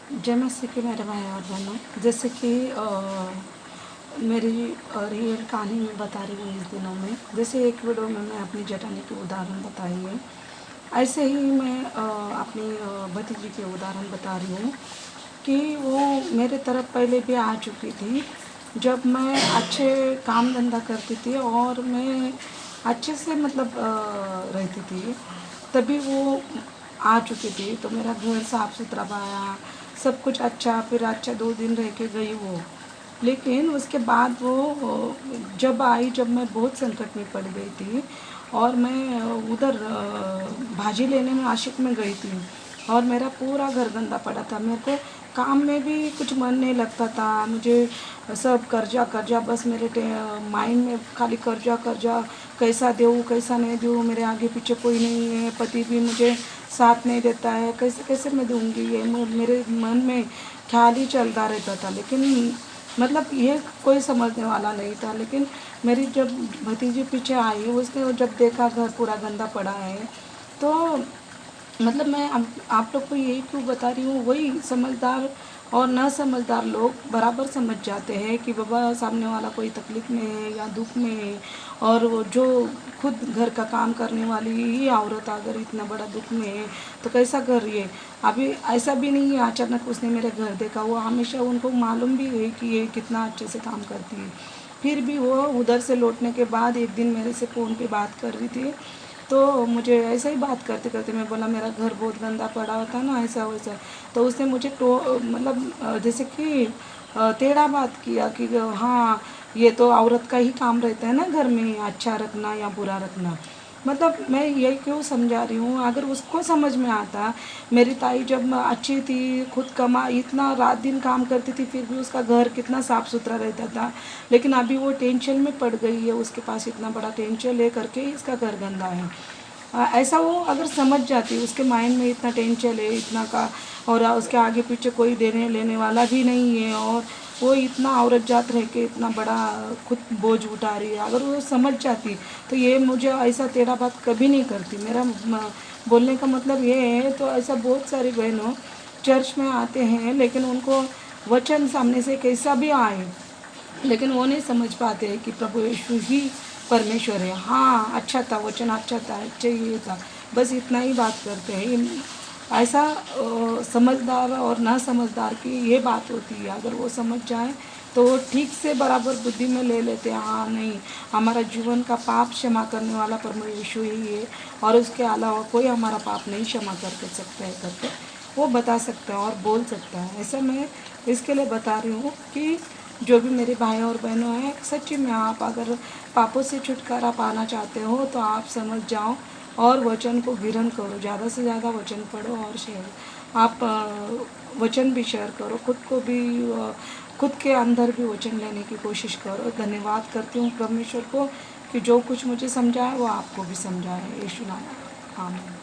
जय मसीह के मेरे भाई और बहनों, जैसे कि मेरी रियल कहानी में बता रही हूँ इस दिनों में। जैसे एक वीडियो में मैं अपनी जेठानी की उदाहरण बताई है, ऐसे ही मैं अपनी भतीजी के उदाहरण बता रही हूँ कि वो मेरे तरफ पहले भी आ चुकी थी। जब मैं अच्छे काम धंधा करती थी और मैं अच्छे से मतलब रहती थी, तभी वो आ चुकी थी। तो मेरा घर साफ़ सुथरा पाया, सब कुछ अच्छा। फिर अच्छा 2 दिन रह के गई वो। लेकिन उसके बाद वो जब आई, जब मैं बहुत संकट में पड़ गई थी और मैं उधर भाजी लेने में आशिक में गई थी और मेरा पूरा घर गंदा पड़ा था। मेरे को काम में भी कुछ मन नहीं लगता था। मुझे सब कर्जा कर्जा, बस मेरे माइंड में खाली कर्जा कर्जा, कैसा दूँ कैसा नहीं दूँ। मेरे आगे पीछे कोई नहीं है, पति भी मुझे साथ नहीं देता है, कैसे कैसे मैं दूँगी, ये मेरे मन में ख्याल ही चलता रहता था। लेकिन मतलब ये कोई समझने वाला नहीं था। लेकिन मेरी जब भतीजी पीछे आई, उसने जब देखा घर पूरा गंदा पड़ा है, तो मतलब मैं आप लोग को यही क्यों बता रही हूँ, वही समझदार और ना समझदार लोग बराबर समझ जाते हैं कि बाबा सामने वाला कोई तकलीफ़ में है या दुख में है। और वो जो खुद घर का काम करने वाली ही औरत अगर इतना बड़ा दुख में है, तो कैसा कर रही है। अभी ऐसा भी नहीं है अचानक उसने मेरे घर देखा, वो हमेशा उनको मालूम भी है कि ये कितना अच्छे से काम करती है। फिर भी वो उधर से लौटने के बाद एक दिन मेरे से फ़ोन पे बात कर रही थी। तो मुझे ऐसे ही बात करते करते मैं बोला मेरा घर बहुत गंदा पड़ा होता ना, ऐसा वैसा। तो उसने मुझे मतलब जैसे कि टेढ़ा बात किया कि हाँ, ये तो औरत का ही काम रहता है ना घर में अच्छा रखना या बुरा रखना। मतलब मैं ये क्यों समझा रही हूँ, अगर उसको समझ में आता। मेरी ताई जब अच्छी थी, खुद कमा इतना रात दिन काम करती थी, फिर भी उसका घर कितना साफ़ सुथरा रहता था। लेकिन अभी वो टेंशन में पड़ गई है, उसके पास इतना बड़ा टेंशन ले करके इसका घर गंदा है। ऐसा वो अगर समझ जाती, उसके माइंड में इतना टेंशन है इतना का, और उसके आगे पीछे कोई देने लेने वाला भी नहीं है, और वो इतना औरत जात रह के इतना बड़ा खुद बोझ उठा रही है, अगर वो समझ जाती तो ये मुझे ऐसा तेरा बात कभी नहीं करती। मेरा बोलने का मतलब ये है। तो ऐसा बहुत सारी बहनों चर्च में आते हैं, लेकिन उनको वचन सामने से कैसा भी आए, लेकिन वो नहीं समझ पाते हैं कि प्रभु यीशु ही परमेश्वर है। हाँ, अच्छा था वचन, अच्छा था, अच्छा ये था, बस इतना ही बात करते हैं। ऐसा समझदार और ना समझदार की ये बात होती है। अगर वो समझ जाए तो वो ठीक से बराबर बुद्धि में ले लेते हैं, हाँ नहीं, हमारा जीवन का पाप क्षमा करने वाला परम यीशु ही है और उसके अलावा कोई हमारा पाप नहीं क्षमा कर सकता है करके वो बता सकता है और बोल सकता है। ऐसा मैं इसके लिए बता रही हूँ कि जो भी मेरे भाई और बहनों हैं, सच्ची में आप अगर पापों से छुटकारा पाना चाहते हो तो आप समझ जाओ और वचन को ग्रहण करो, ज़्यादा से ज़्यादा वचन पढ़ो और शेयर आप वचन भी शेयर करो, खुद को भी खुद के अंदर भी वचन लेने की कोशिश करो। धन्यवाद करती हूँ परमेश्वर को कि जो कुछ मुझे समझाया वो आपको भी समझाया। यीशु नाम में आमीन।